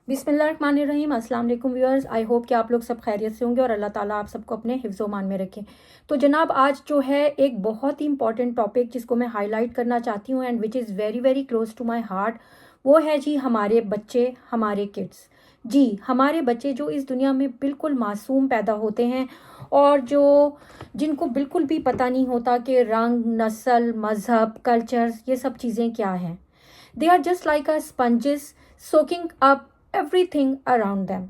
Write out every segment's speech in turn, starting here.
बिस्मिल्लाहिर्रहमानिर्रहीम। अस्सलाम वालेकुम व्यूअर्स, आई होप कि आप लोग सब खैरियत से होंगे और अल्लाह ताला आप सबको अपने हिफ्ज़ व मान में रखें। तो जनाब, आज जो है एक बहुत ही इंपॉर्टेंट टॉपिक जिसको मैं हाईलाइट करना चाहती हूँ and which is very very close to my heart, वो है जी हमारे बच्चे, हमारे किड्स। जी, हमारे बच्चे जो इस दुनिया में बिल्कुल मासूम पैदा होते हैं और जो जिनको बिल्कुल भी पता नहीं होता कि रंग, नस्ल, मज़हब, कल्चर्स, ये सब चीज़ें क्या हैं। They are just like a sponges soaking up everything around them.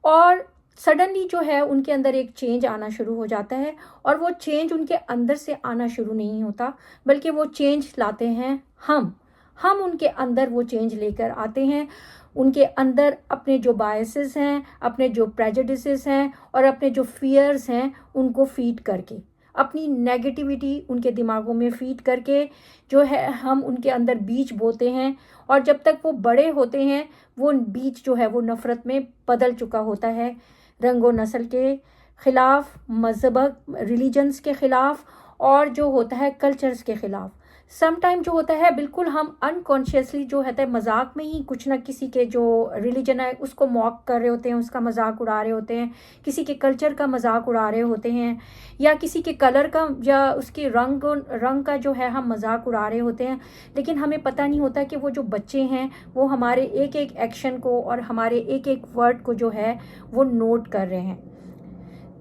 और सडनली जो है उनके अंदर एक चेंज आना शुरू हो जाता है और वो चेंज उनके अंदर से आना शुरू नहीं होता, बल्कि वो चेंज लाते हैं हम उनके अंदर वो चेंज लेकर आते हैं। उनके अंदर अपने जो बायसेस हैं, अपने जो प्रेजुडिसेस हैं और अपने जो फियर्स हैं, उनको फीड करके, अपनी नेगेटिविटी उनके दिमागों में फीड करके जो है हम उनके अंदर बीज बोते हैं। और जब तक वो बड़े होते हैं वो बीज जो है वो नफ़रत में बदल चुका होता है, रंगो नस्ल के ख़िलाफ़, मज़हब, रिलीजन्स के ख़िलाफ़ और जो होता है कल्चर्स के ख़िलाफ़। सम टाइम जो होता है बिल्कुल हम अनकॉन्शियसली जो है मजाक में ही कुछ ना किसी के जो रिलीजन है उसको मॉक कर रहे होते हैं, उसका मजाक उड़ा रहे होते हैं, किसी के कल्चर का मजाक उड़ा रहे होते हैं या किसी के कलर का या उसके रंग का जो है हम मजाक उड़ा रहे होते हैं। लेकिन हमें पता नहीं होता कि वो जो बच्चे हैं वो हमारे एक एक एक्शन को और हमारे एक एक वर्ड को जो है वो नोट कर रहे हैं।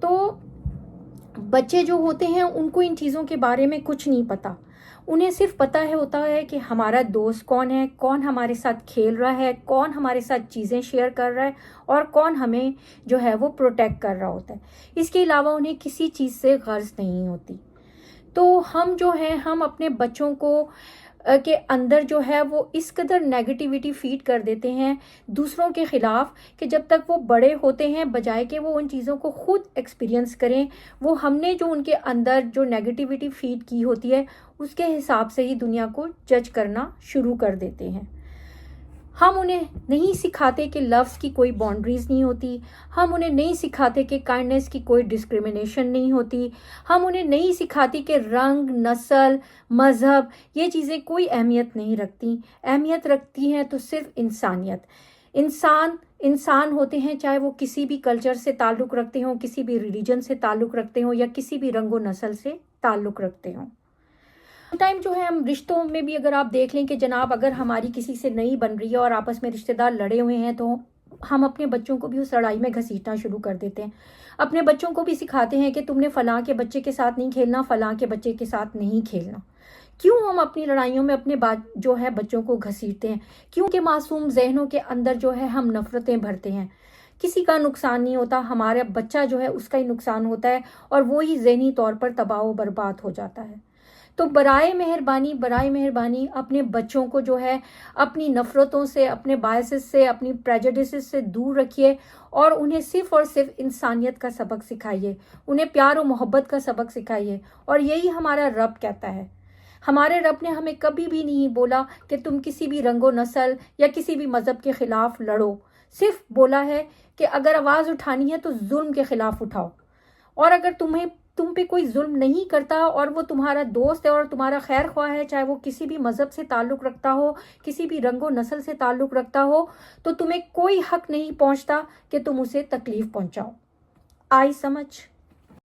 तो बच्चे जो होते हैं उनको इन चीज़ों के बारे में कुछ नहीं पता। उन्हें सिर्फ पता है होता है कि हमारा दोस्त कौन है, कौन हमारे साथ खेल रहा है, कौन हमारे साथ चीज़ें शेयर कर रहा है और कौन हमें जो है वो प्रोटेक्ट कर रहा होता है। इसके अलावा उन्हें किसी चीज़ से गर्ज नहीं होती। तो हम जो हैं हम अपने बच्चों को के अंदर जो है वो इस कदर नेगेटिविटी फीड कर देते हैं दूसरों के ख़िलाफ़ कि जब तक वो बड़े होते हैं बजाय कि वो उन चीज़ों को ख़ुद एक्सपीरियंस करें, वो हमने जो उनके अंदर जो नेगेटिविटी फीड की होती है उसके हिसाब से ही दुनिया को जज करना शुरू कर देते हैं। हम उन्हें नहीं सिखाते कि लव्स की कोई बाउंड्रीज़ नहीं होती, हम उन्हें नहीं सिखाते कि काइंडनेस की कोई डिस्क्रिमिनेशन नहीं होती, हम उन्हें नहीं सिखाती कि रंग, नस्ल, मज़हब, ये चीज़ें कोई अहमियत नहीं रखती। अहमियत रखती हैं तो सिर्फ इंसानियत। इंसान होते हैं, चाहे वो किसी भी कल्चर से ताल्लुक़ रखते हों, किसी भी रिलीजन से ताल्लुक़ रखते हों या किसी भी रंगो नस्ल से ताल्लुक़ रखते हों। टाइम जो है हम रिश्तों में भी अगर आप देख लें कि जनाब अगर हमारी किसी से नहीं बन रही है और आपस में रिश्तेदार लड़े हुए हैं तो हम अपने बच्चों को भी उस लड़ाई में घसीटना शुरू कर देते हैं। अपने बच्चों को भी सिखाते हैं कि तुमने फ़लाँ के बच्चे के साथ नहीं खेलना, फ़लाँ के बच्चे के साथ नहीं खेलना। क्यों हम अपनी लड़ाइयों में अपने जो है बच्चों को घसीटते हैं? क्योंकि मासूम जहनों के अंदर जो है हम नफ़रतें भरते हैं। किसी का नुकसान नहीं होता, हमारा बच्चा जो है उसका ही नुकसान होता है और वो ही ज़हनी तौर पर तबाह व बर्बाद हो जाता है। तो बराए मेहरबानी अपने बच्चों को जो है अपनी नफ़रतों से, अपने बायसेस से, अपनी प्रेजुडिसेस से दूर रखिए और उन्हें सिर्फ़ और सिर्फ इंसानियत का सबक सिखाइए, उन्हें प्यार और मोहब्बत का सबक सिखाइए। और यही हमारा रब कहता है। हमारे रब ने हमें कभी भी नहीं बोला कि तुम किसी भी रंगो नस्ल या किसी भी मज़हब के ख़िलाफ़ लड़ो। सिर्फ बोला है कि अगर आवाज़ उठानी है तो जुल्म के ख़िलाफ़ उठाओ। और अगर तुम पे कोई जुल्म नहीं करता और वो तुम्हारा दोस्त है और तुम्हारा खैर ख्वाह है, चाहे वो किसी भी मज़हब से ताल्लुक़ रखता हो, किसी भी रंगो नस्ल से ताल्लुक़ रखता हो, तो तुम्हें कोई हक़ नहीं पहुँचता कि तुम उसे तकलीफ़ पहुँचाओ। आई समझ।